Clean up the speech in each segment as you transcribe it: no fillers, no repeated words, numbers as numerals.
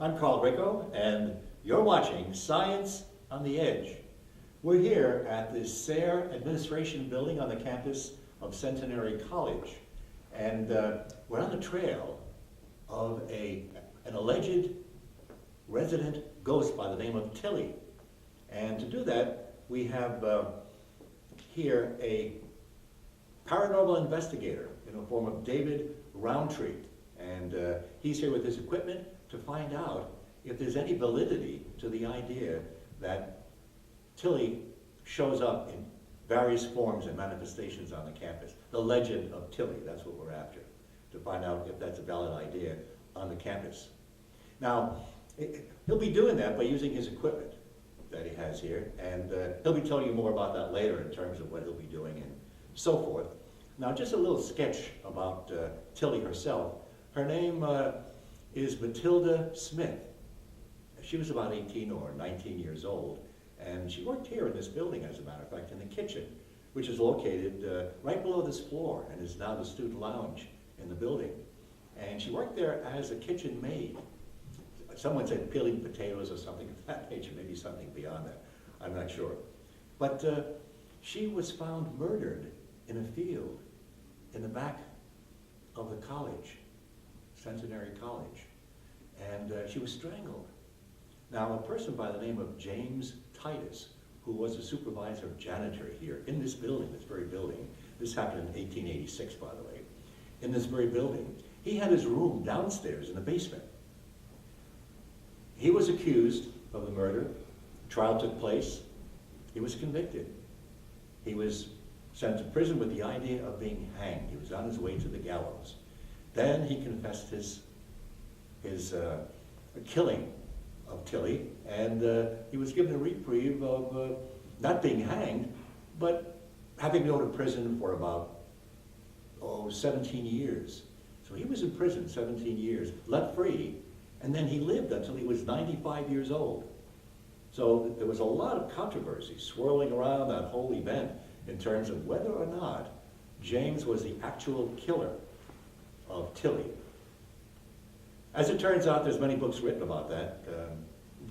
I'm Carl Ricco, and you're watching Science on the Edge. We're here at the Sayre Administration Building on the campus of Centenary College, and we're on the trail of an alleged resident ghost by the name of Tillie. And to do that, we have here a paranormal investigator in the form of David Roundtree. And he's here with his equipment to find out if there's any validity to the idea that Tillie shows up in various forms and manifestations on the campus. The legend of Tillie, that's what we're after, to find out if that's a valid idea on the campus. Now, he'll be doing that by using his equipment that he has here, and he'll be telling you more about that later in terms of what he'll be doing and so forth. Now, just a little sketch about Tillie herself. Her name is Matilda Smith. She was about 18 or 19 years old, and she worked here in this building, as a matter of fact, in the kitchen, which is located right below this floor and is now the student lounge in the building. And she worked there as a kitchen maid. Someone said peeling potatoes or something of that nature, maybe something beyond that, I'm not sure. But she was found murdered in a field in the back of the college, Centenary College, and she was strangled. Now, a person by the name of James Titus, who was a supervisor of janitor here in this building, this very building, this happened in 1886, by the way, in this very building, he had his room downstairs in the basement. He was accused of the murder. Trial took place. He was convicted. He was sent to prison with the idea of being hanged. He was on his way to the gallows. Then he confessed his killing of Tillie, and he was given a reprieve of not being hanged, but having to go to prison for about 17 years. So he was in prison 17 years, left free, and then he lived until he was 95 years old. So there was a lot of controversy swirling around that whole event in terms of whether or not James was the actual killer of Tillie. As it turns out, there's many books written about that,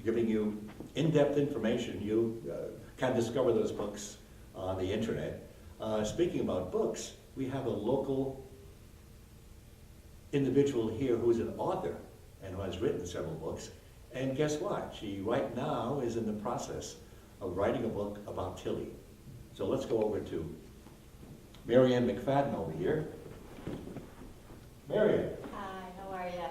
giving you in-depth information. You can discover those books on the internet. Speaking about books, we have a local individual here who's an author and who has written several books. And guess what? She right now is in the process of writing a book about Tillie. So let's go over to Marianne McFadden over here. Marianne. Hi, how are you?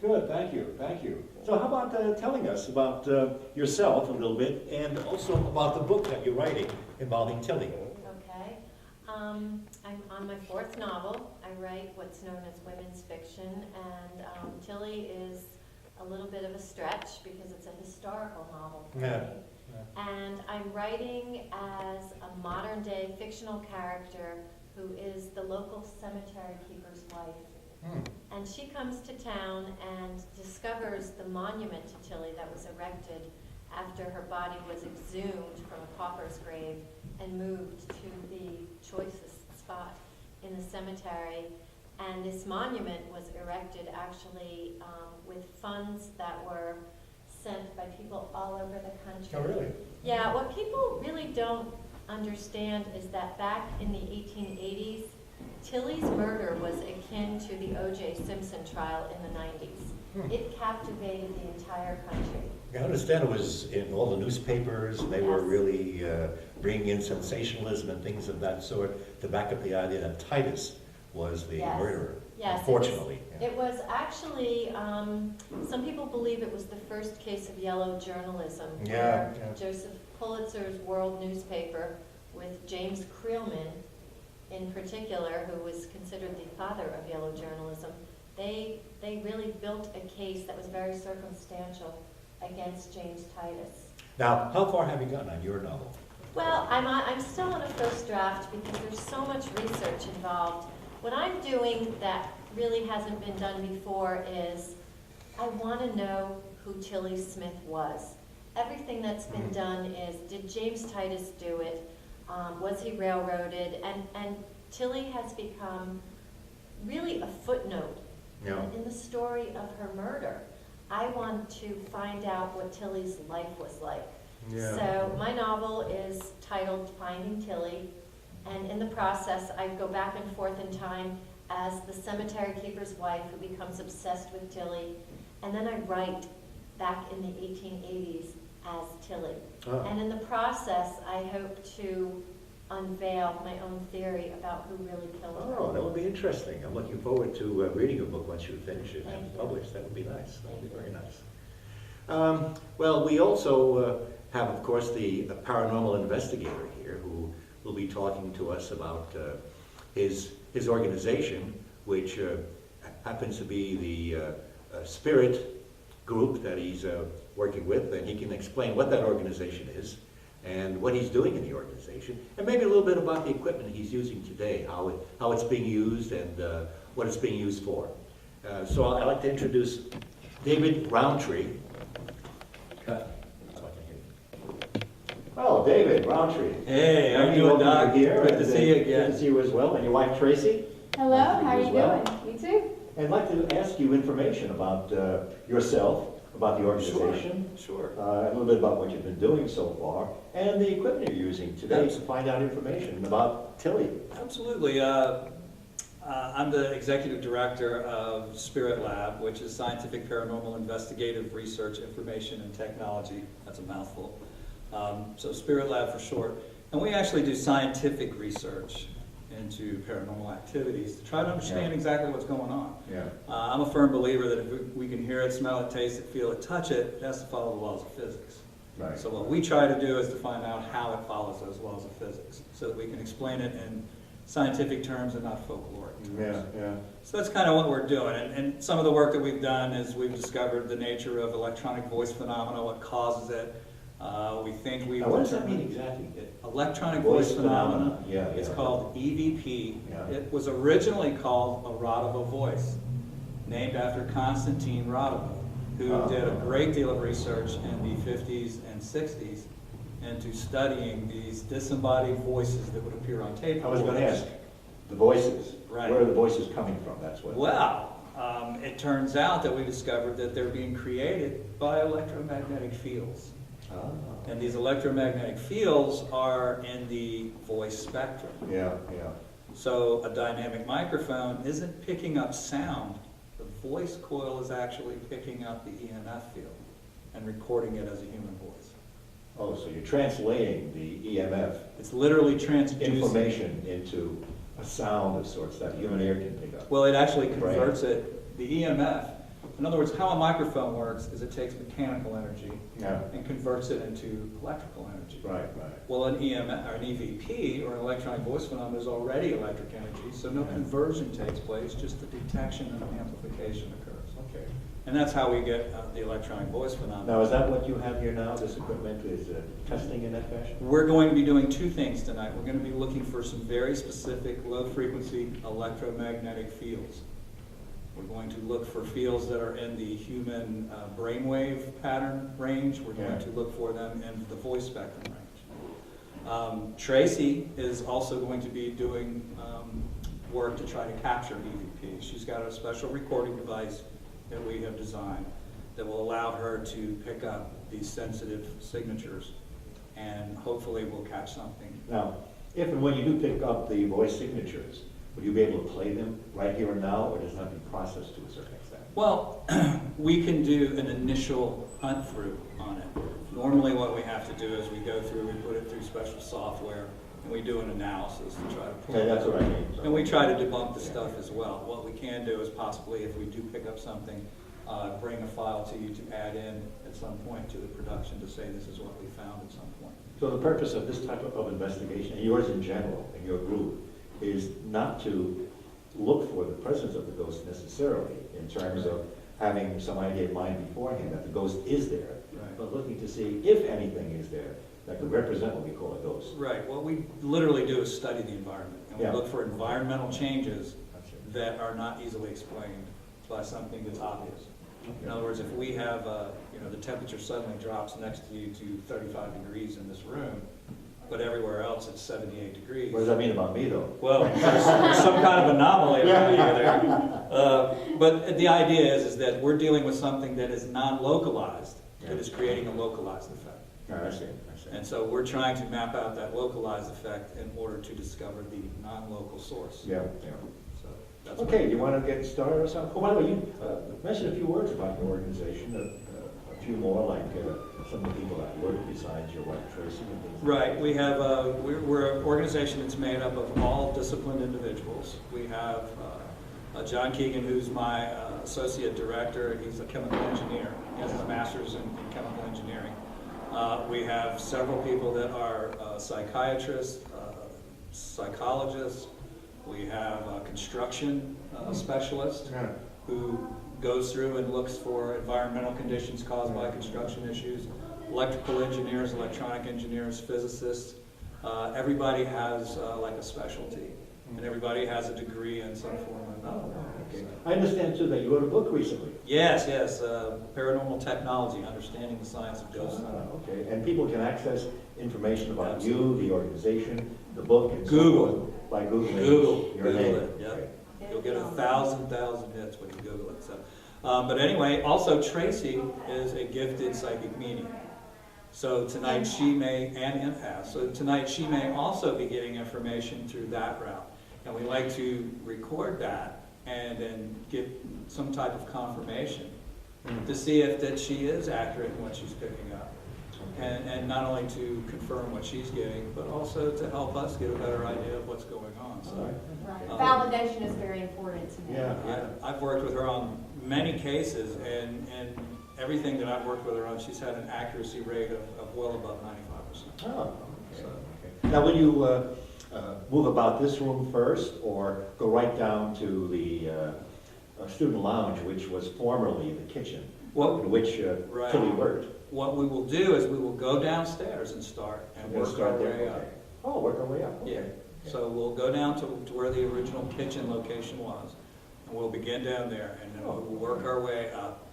Good, thank you, thank you. So how about telling us about yourself a little bit, and also about the book that you're writing involving Tillie? Okay. I'm on my fourth novel. I write what's known as women's fiction, and Tillie is a little bit of a stretch because it's a historical novel for me. And I'm writing as a modern-day fictional character who is the local cemetery keeper's wife. And she comes to town and discovers the monument to Tillie that was erected after her body was exhumed from a pauper's grave and moved to the choicest spot in the cemetery. And this monument was erected actually with funds that were sent by people all over the country. Oh, really? Yeah, what people really don't understand is that back in the 1880s, Tillie's murder was akin to the O.J. Simpson trial in the 90s. It captivated the entire country. I understand it was in all the newspapers, and they were really bringing in sensationalism and things of that sort to back up the idea that Titus was the murderer, yes, unfortunately. It was actually, some people believe it was the first case of yellow journalism. Where Joseph Pulitzer's World newspaper, with James Creelman in particular, who was considered the father of yellow journalism, they really built a case that was very circumstantial against James Titus. Now, how far have you gotten on your novel? Well, I'm still in a first draft because there's so much research involved. What I'm doing that really hasn't been done before is I want to know who Tillie Smith was. Everything that's been done is, did James Titus do it? Was he railroaded? And Tillie has become really a footnote in the story of her murder. I want to find out what Tillie's life was like. Yeah. So my novel is titled Finding Tillie, and in the process, I go back and forth in time as the cemetery keeper's wife who becomes obsessed with Tillie, and then I write back in the 1880s as Tillie. Oh. And in the process, I hope to unveil my own theory about who really killed her. Oh, that would be interesting. I'm looking forward to reading your book once you finish it Thank and you. publish. That would be nice. That would be very nice. Well, we also have, of course, the paranormal investigator here who will be talking to us about his organization, which happens to be the spirit group that he's working with, and he can explain what that organization is and what he's doing in the organization, and maybe a little bit about the equipment he's using today, how it's being used and what it's being used for. So I'd like to introduce David Roundtree. Oh, David Roundtree. Hey, how are you doing, Doc? Here, Good to see you again. Good to see you as well, and your wife Tracy. Hello, Nice to how are meet you you as well. doing? You too. I'd like to ask you information about yourself, about the organization, Sure. a little bit about what you've been doing so far, and the equipment you're using today to find out information about Tillie. Absolutely. I'm the executive director of Spirit Lab, which is Scientific Paranormal Investigative Research, Information, and Technology. That's a mouthful. So Spirit Lab for short. And we actually do scientific research into paranormal activities to try to understand exactly what's going on. Yeah. I'm a firm believer that if we can hear it, smell it, taste it, feel it, touch it, it has to follow the laws of physics. Right. So what we try to do is to find out how it follows those laws of physics so that we can explain it in scientific terms and not folkloric terms. Yeah, yeah. So that's kind of what we're doing. And some of the work that we've done is we've discovered the nature of electronic voice phenomena, what causes it. We think we... Now, what does that mean exactly? Electronic voice phenomena. Yeah, It's yeah. called EVP. Yeah. It was originally called a Radova voice, named after Konstantin Radova, who Oh. did a great deal of research in the 50s and 60s into studying these disembodied voices that would appear on tape. I was going to recordings. ask, the voices. Right. Where are the voices coming from? That's what. Well, it turns out that we discovered that they're being created by electromagnetic fields. Ah. And these electromagnetic fields are in the voice spectrum. Yeah, yeah. So a dynamic microphone isn't picking up sound. The voice coil is actually picking up the EMF field and recording it as a human voice. Oh, so you're translating the EMF It's literally transducing. information into a sound of sorts that a human ear can pick up. Well, it actually converts it, the EMF. In other words, how a microphone works is it takes mechanical energy Yeah. and converts it into electrical energy. Right, right. Well, an EMF, or an EVP, or an electronic voice phenomenon, is already electric energy, so no Yeah. conversion takes place, just the detection and amplification occurs. Okay. And that's how we get the electronic voice phenomenon. Now, is that what you have here now? This equipment is testing in that fashion? We're going to be doing two things tonight. We're going to be looking for some very specific low-frequency electromagnetic fields. We're going to look for fields that are in the human brainwave pattern range. We're going to look for them in the voice spectrum range. Tracy is also going to be doing work to try to capture EVP. She's got a special recording device that we have designed that will allow her to pick up these sensitive signatures, and hopefully we'll catch something. Now, if and when you do pick up the voice signatures, would you be able to play them right here and now, or does that be processed to a certain extent? Well, we can do an initial hunt through on it. Normally what we have to do is we go through, we put it through special software, and we do an analysis to try to pull Okay, it that's out. what I mean. And we try to debunk the stuff as well. What we can do is possibly, if we do pick up something, bring a file to you to add in at some point to the production to say this is what we found at some point. So the purpose of this type of investigation, and yours in general, and your group, is not to look for the presence of the ghost necessarily, in terms of having some idea in mind beforehand that the ghost is there, Right. but looking to see if anything is there that could represent what we call a ghost. Right. What we literally do is study the environment, and we Yeah. look for environmental changes That's it. that are not easily explained by something that's obvious. In other words, if we have, the temperature suddenly drops next to you to 35 degrees in this room, but everywhere else it's 78 degrees. What does that mean about me, though? Well, there's some kind of anomaly around you there. But the idea is that we're dealing with something that is non-localized, that is creating a localized effect. I see. And so we're trying to map out that localized effect in order to discover the non-local source. Yeah. So that's Okay, you want to get started or something? Oh, by the way, you mentioned a few words about your organization, a few more, like some of the people that work besides your wife, Tracy, and things. Right. We have we're an organization that's made up of all disciplined individuals. We have John Keegan, who's my associate director. He's a chemical engineer. He has his master's in chemical engineering. We have several people that are psychiatrists, psychologists. We have a construction specialist who goes through and looks for environmental conditions caused by construction issues. Electrical engineers, electronic engineers, physicists. Everybody has like a specialty, and everybody has a degree in some form or another. Okay. I understand too that you wrote a book recently. Yes, Paranormal Technology, Understanding the Science of Ghosts. Okay, and people can access information about you, the organization, the book, and Google. so forth by Googling your Google name. it, yeah. Okay. You'll get 1,000 hits when you Google it. So, but anyway, also Tracy is a gifted psychic medium. So tonight she may, and empath, so tonight she may also be getting information through that route. And we like to record that and then get some type of confirmation to see if that she is accurate in what she's picking up. And not only to confirm what she's getting, but also to help us get a better idea of what's going on. So, Right. Validation is very important to me. Yeah. I've worked with her on many cases, and everything that I've worked with her on, she's had an accuracy rate of well above 95%. Oh, okay. So, Okay. Now, will you move about this room first, or go right down to the student lounge, which was formerly the kitchen, in which Right. Tillie worked? What we will do is we will go downstairs and start and We'll work start our there. way up. Okay. Oh, work our way up. Okay. Yeah. Okay. So we'll go down to where the original kitchen location was, and we'll begin down there, and then we'll work our way up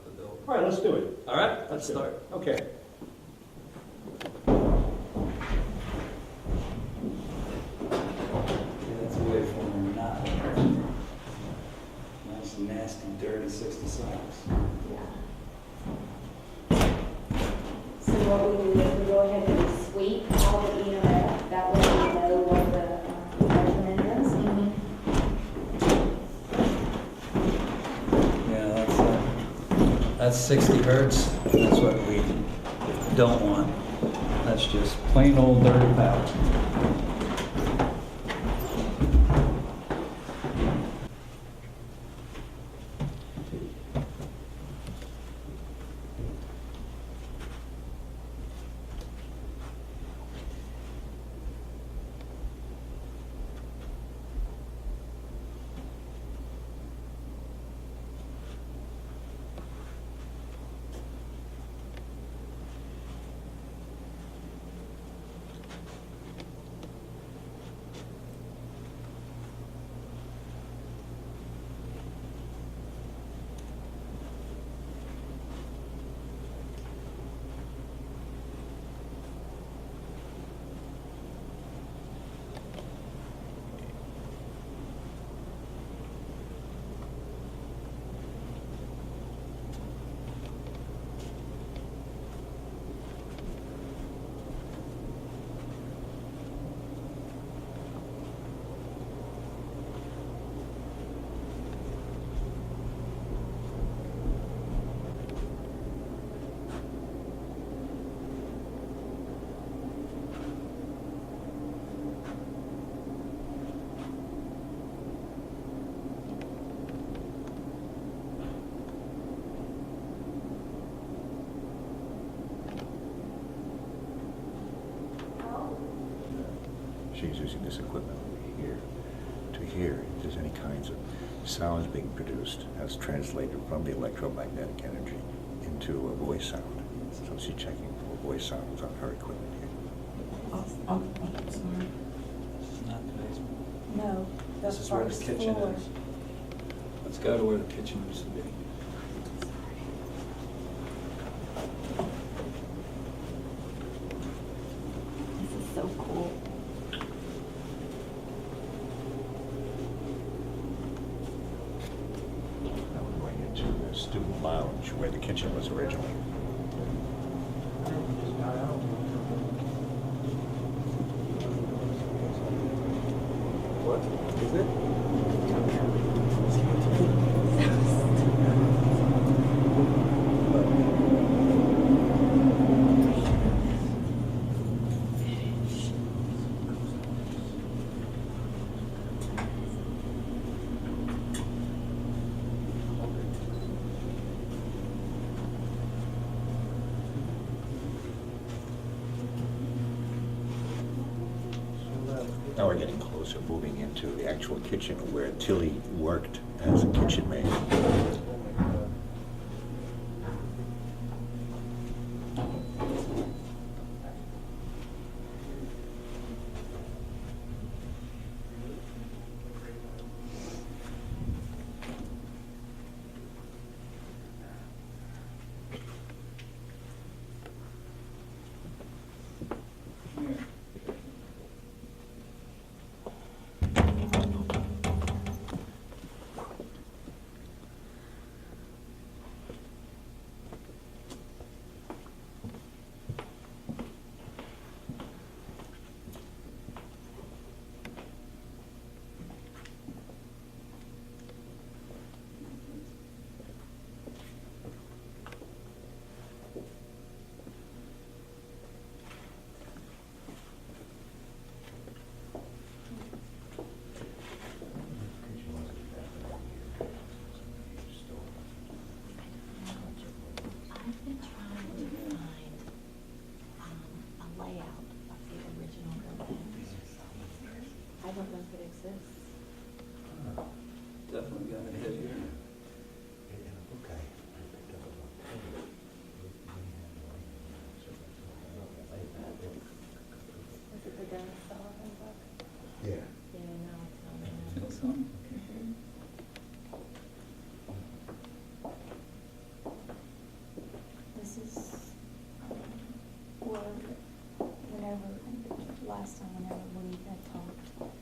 the building. All right, let's do it. All right, let's do it. start. Okay. That's away from not. Nice, nasty, dirty 66. So what we do is we go ahead and sweep all the EMF, that way we know what the measurement is. Yeah, that's 60 hertz. That's what we don't want. That's just plain old dirty power. She's using this equipment over here to hear if there's any kinds of sounds being produced as translated from the electromagnetic energy into a voice sound. So she's checking for voice sounds on her equipment here. Oh, I'm sorry. This is not the basement. No, that's This is where the first kitchen floor. is. Let's go to where the kitchen used to be. the kitchen was originally. What is it? Now we're getting closer, moving into the actual kitchen where Tillie worked as a kitchen maid. I've been trying to find a layout of the original building. I don't know if it exists. Definitely got a hit here. Is it the Dennis Sullivan book? Yeah. Yeah, no, it's not in Feel something? This is, last time whenever we had talked,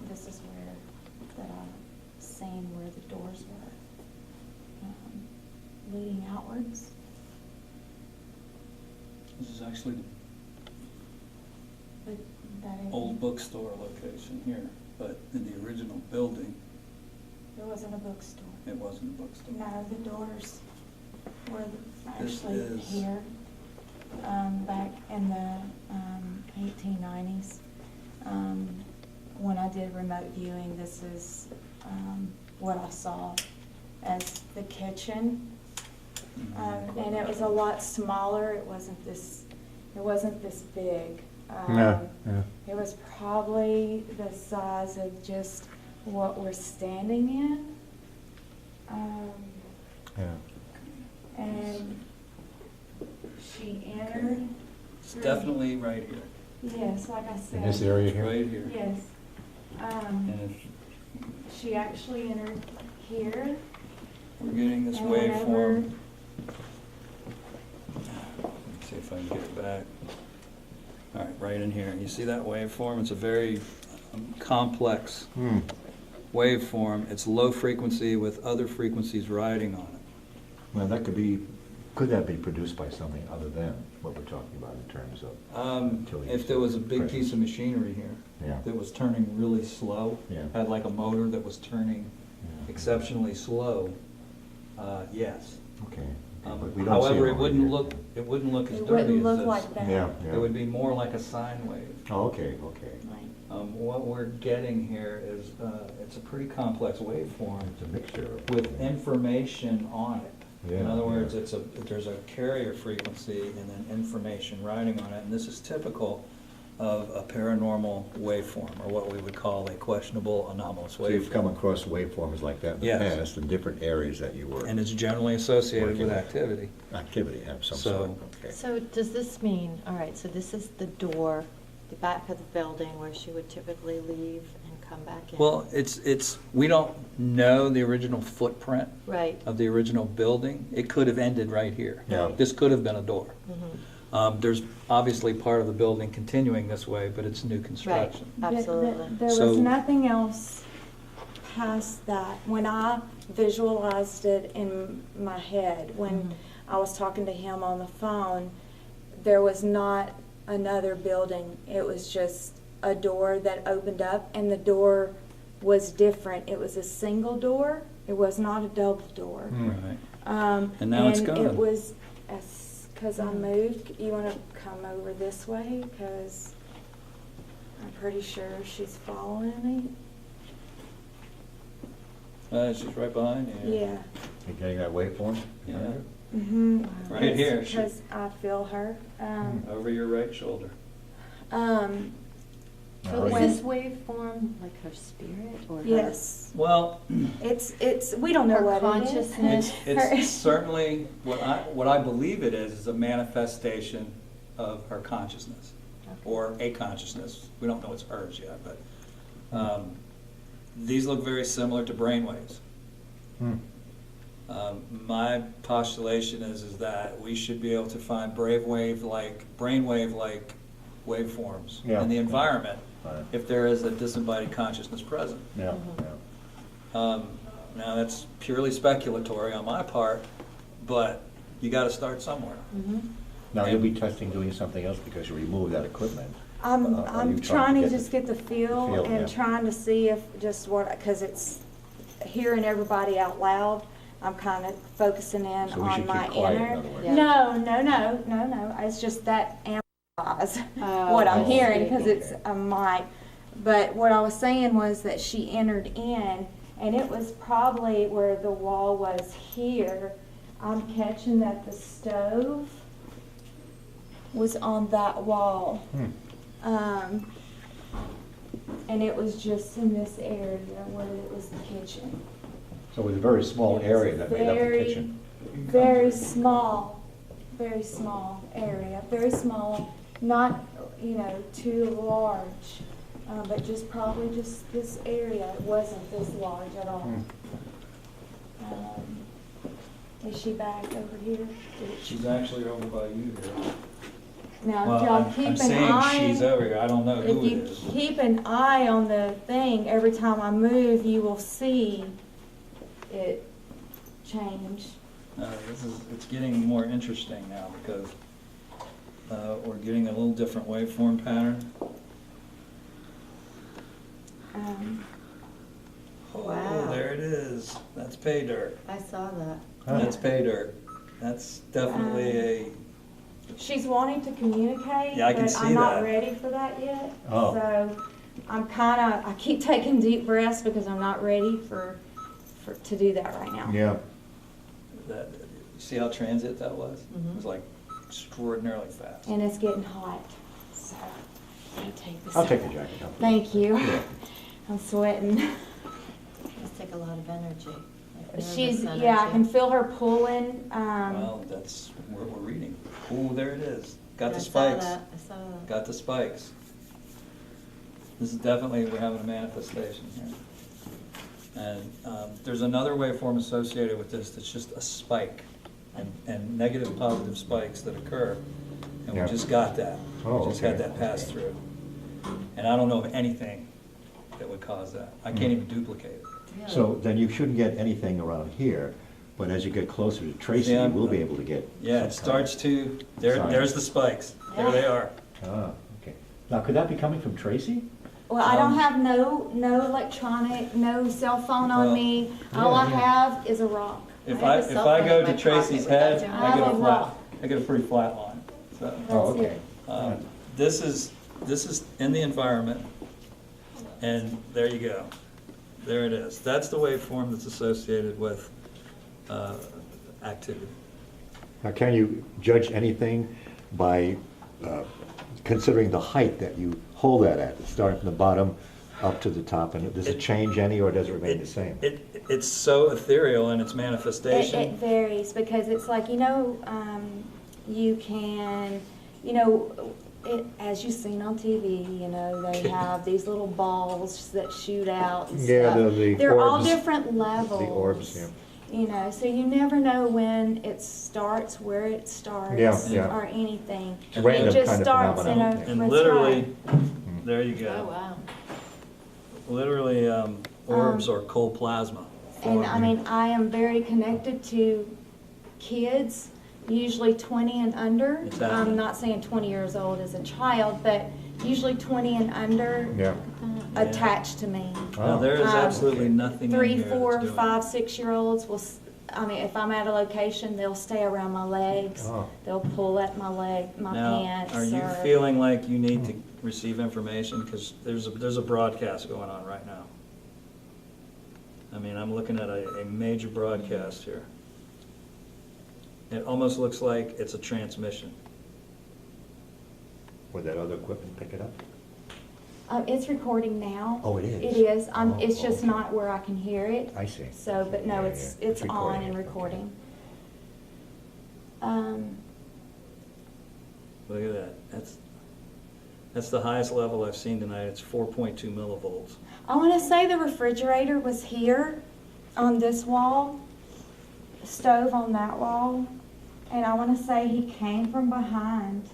this is where, that I seen where the doors were, leading outwards. This is actually But that the is. old bookstore location here, but in the original building, There wasn't a bookstore. it wasn't a bookstore. No, the doors were This actually is- here, back in the 1890s. When I did remote viewing, this is what I saw as the kitchen. And it was a lot smaller. It wasn't this big. Yeah. It was probably the size of just what we're standing in. Yeah. And she entered. It's definitely right here. Yes, like I said. In this area It's here? right here. Yes. And if She actually entered here. we're getting this And whenever- waveform, let's see if I can get it back. All right, right in here. You see that waveform? It's a very complex Hmm. waveform. It's low frequency with other frequencies riding on it. Well, could that be produced by something other than what we're talking about in terms of? Tillie If there was a big presence? piece of machinery here Yeah. that was turning really slow, Yeah. had like a motor that was turning Yeah. exceptionally slow, yes. Okay. But we don't see However, them it over wouldn't here. look as It dirty wouldn't as look this. like that. Yeah, It would be more like a sine wave. Oh, okay, okay. Like, What we're getting here is, it's a pretty complex waveform It's a mixture of. with information on it. In Yeah, other words, yeah. there's a carrier frequency and then information riding on it, and this is typical of a paranormal waveform, or what we would call a questionable anomalous So you've waveform. come across waveforms like that in the Yes. past in different areas that you were. And it's generally associated Working with with. activity. Activity of some So- sort, okay. So does this mean, all right, so this is the door, the back of the building where she would typically leave and come back in? Well, we don't know the original footprint Right. of the original building. It could have ended right here. Yeah. This could have been a door. Mhm. There's obviously part of the building continuing this way, but it's new Right, construction. absolutely. There So- was nothing else past that. When I visualized it in my head, when I was talking to him on the phone, there was not another building. It was just a door that opened up, and the door was different. It was a single door. It was not a double door. Right. And now it's gone. And it was, because I moved, you want to come over this way? Because I'm pretty sure she's following me. She's right behind you. Yeah. You getting that waveform? Yeah. Mm-hmm. Right here. Because I feel her. Over your right shoulder. So is this waveform like her spirit or her? Yes. Well, It's we don't know Her what consciousness. it's certainly what I believe it is a manifestation of her consciousness, or a consciousness. We don't know it's hers yet, but these look very similar to brainwaves. My postulation is that we should be able to find brainwave-like waveforms in the environment if there is a disembodied consciousness present. Yeah, Now that's purely speculatory on my part, but you got to start somewhere. Now, you'll be testing doing something else because you removed that equipment. Are I'm you trying to get just get the feel feel, and yeah. trying to see if just what, because it's hearing everybody out loud. I'm kind of focusing in So we on should my keep quiet, in inner. other words. No. It's just that amplifies what I'm Oh. hearing because it's a mic. But what I was saying was that she entered in, and it was probably where the wall was here. I'm catching that the stove was on that wall. And it was just in this area where it was the kitchen. So it was a very small area that made up the kitchen. Very small area, very small, not, too large, but just probably just this area. It wasn't this large at all. Is she back over here? She's actually over by you here. Now, if Well, y'all keep I'm an saying eye. she's over here. I don't know If who it you is. keep an eye on the thing, every time I move, you will see it change. It's getting more interesting now because we're getting a little different waveform pattern. Wow. Oh, there it is. That's pay dirt. I saw that. That's pay dirt. That's definitely She's wanting to communicate, Yeah, I can but see I'm not that. ready for that yet. Oh. So I keep taking deep breaths because I'm not ready to do that right now. Yeah. that. You see how transient that was? It was like extraordinarily fast. And it's getting hot, so let me take this. I'll take the jacket off. Thank you. Yeah. I'm sweating. Must take a lot of energy. Like She's, nervous yeah, I energy. can feel her pulling. Well, that's what we're reading. Oh, there it is. Got the I saw spikes. that. I saw that. Got the spikes. This is definitely, we're having a manifestation here. And there's another waveform associated with this that's just a spike and negative, positive spikes that occur. And Yeah. we just got that. Oh, We just had okay. that pass through. And I don't know of anything that would cause that. I can't even duplicate it. Really? So then you shouldn't get anything around here, but as you get closer to Tracy, Yeah, you will be able to get. Yeah, some it starts to, there's Science. the spikes. There they are. Ah, okay. Now, could that be coming from Tracy? Well, I don't Um, have no electronic, no cell phone on Well, me. All I have is a rock. If I I, have a if cell I phone go in to my Tracy's pocket head, without I get doing a it. flat, I get a pretty flat line. So, Oh, That's okay. it. this is in the environment, and there you go. There it is. That's the waveform that's associated with activity. Now, can you judge anything by considering the height that you hold that at, starting from the bottom up to the top? And does it change any, or does it remain the same? It's so ethereal in its It manifestation. varies because it's like, you can, as you've seen on TV, they have these little balls that shoot out and Yeah, stuff. the They're all orbs. different levels. The orbs, yeah. So you never know when it starts, where it starts, Yeah, yeah. or anything. It's a random It just kind of starts in phenomenon. a. And that's literally, right. there you Oh, go. wow. Literally, orbs or cold plasma. And I mean, I am very connected to kids usually 20 and under. Exactly. I'm not saying 20 years old as a child, but usually 20 and under Yeah. attached to me. No, there is absolutely nothing in 3, here 4, that's doing 5, 6-year-olds will, I mean, if I'm at a location, they'll stay around my legs. Oh. They'll pull at my leg, my Now, pants. are you or- feeling like you need to receive information? Because there's a broadcast going on right now. I mean, I'm looking at a major broadcast here. It almost looks like it's a transmission. Would that other equipment pick it up? It's recording now. Oh, it is? It is. Oh, It's just okay. not where I can hear it. I see. So, but no, Yeah, it's yeah. it's on recording and it, okay. recording. Look at that. That's the highest level I've seen tonight. It's 4.2 millivolts. I want to say the refrigerator was here on this wall, the stove on that wall, and I want to say he came from behind,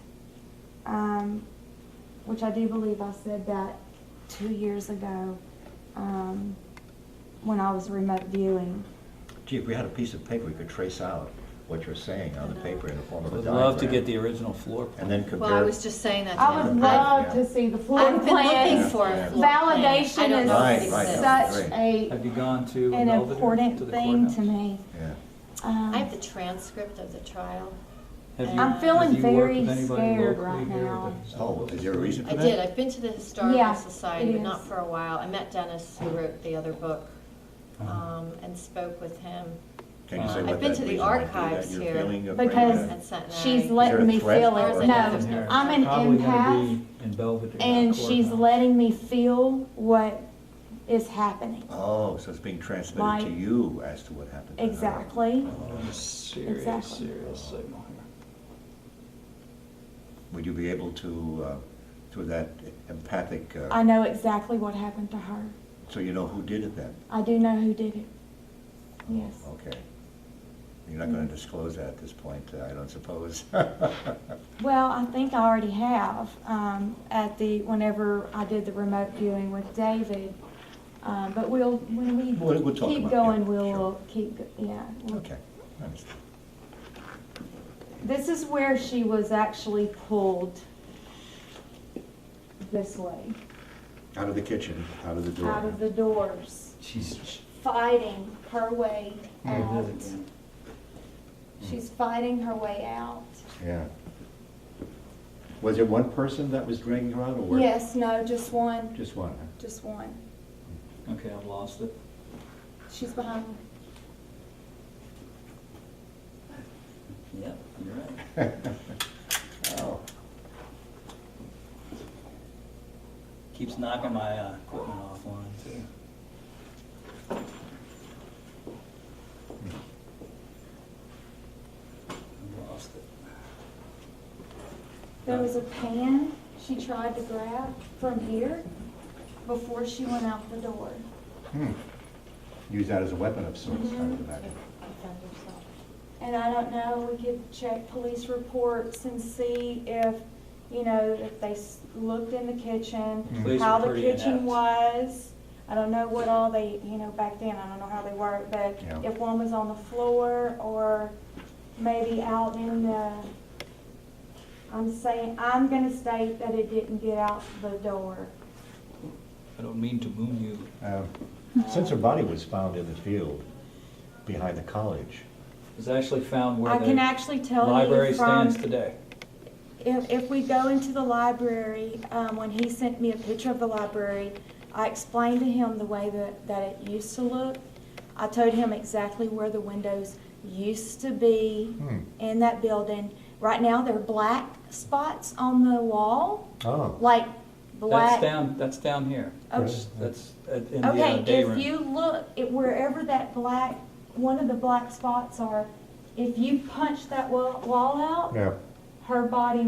which I do believe I said that 2 years ago when I was remote viewing. Gee, if we had a piece of paper, we could trace out what you're saying on the paper in the form of a I'd diagram. love to get the original floor plan. And then compare. Well, I was just saying that to I would him. love Yeah. to see the floor I've been looking plan. for a Yeah. floor plan. I Validation don't is know if Right, it right, exists. that's such Have you gone to an Belvedere, important to the thing courthouse? to me. Yeah. I have the transcript of the trial. Have you- I'm feeling have you worked very with anybody scared locally right here now. that- Oh, is there a reason for I that? did, I've been to the Historical Yeah, Society, it but not is. for a while. I met Dennis, who wrote the other book, Uh-huh. and spoke with him. Can you say I've what been that to the reason might be, that archives you're here. feeling afraid Because of? At Centenary. she's there letting a me threat? feel Or is it. it No, there's no- I'm an Probably gonna empath, be in Belvedere and she's courthouse. letting me feel what is happening. Oh, so it's being transmitted Like- to you as to what happened to her. Exactly. Oh, serious, Exactly. serious signal here. Would you be able to, through that empathic, I know exactly what happened to her. so you know who did it then? I do know who did it. Yes. Okay. You're not going to disclose that at this point, I don't suppose? Well, I think I already have, whenever I did the remote viewing with David. But when we We'll talk keep about it, going, yeah, we'll sure. keep, yeah. Okay, I understand. This is where she was actually pulled this way, Out of the kitchen, out of the door. out of the doors, She's fighting her way out. vivid. She's fighting her way out. Yeah. Was there one person that was dragging her out, or were? Yes, no, just one, Just one, huh? just one. Okay, I've lost it. She's behind me. Yep, you're right. Oh, Keeps knocking my equipment offline too. I've lost it. There was a pan she tried to grab from here before she went out the door. use that as a weapon of sorts, I Mhm. would imagine. And I don't know, we could check police reports and see if, if they looked in the kitchen, Police how are the pretty kitchen inept. was. I don't know what all they, back then, I don't know how they worked, but Yeah. if one was on the floor or maybe out in the, I'm gonna state that it didn't get out the door. I don't mean to moon you. Since her body was found in the field behind the college, It was actually found where I can the actually tell you library from, stands today. if we go into the library, when he sent me a picture of the library, I explained to him the way that it used to look. I told him exactly where the windows used to be in that building. Right now, there are black spots on the wall, oh, like black. That's down here. Okay. That's in the Okay, day if room. you look at wherever that black, one of the black spots are, if you punch that wall out, yeah. her body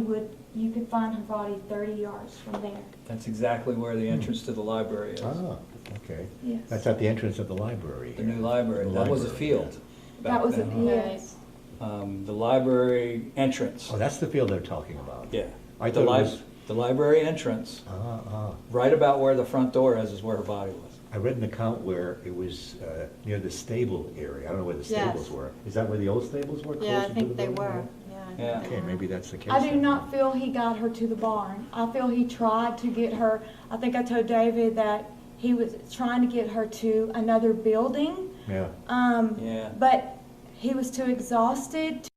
you could find her body 30 yards from there. That's exactly where the entrance to the library is. Ah, okay. Yes. That's at the entrance of the library. The here. new library. The That was a library, field. That back was, then. yes. The library entrance. Oh, that's the field they're talking about? Yeah. I The thought it was. The library entrance, Ah, right about where the front door is where her body was. I read an account where it was near the stable area. I don't know where the stables Yes. were. Is that where the old stables were? Yeah, I closer to think the they building? were, yeah. I think Yeah. they Okay, were. maybe that's the case. I do then. not feel he got her to the barn. I feel he tried to get her, I think I told David that he was trying to get her to another building. Yeah. Yeah. But he was too exhausted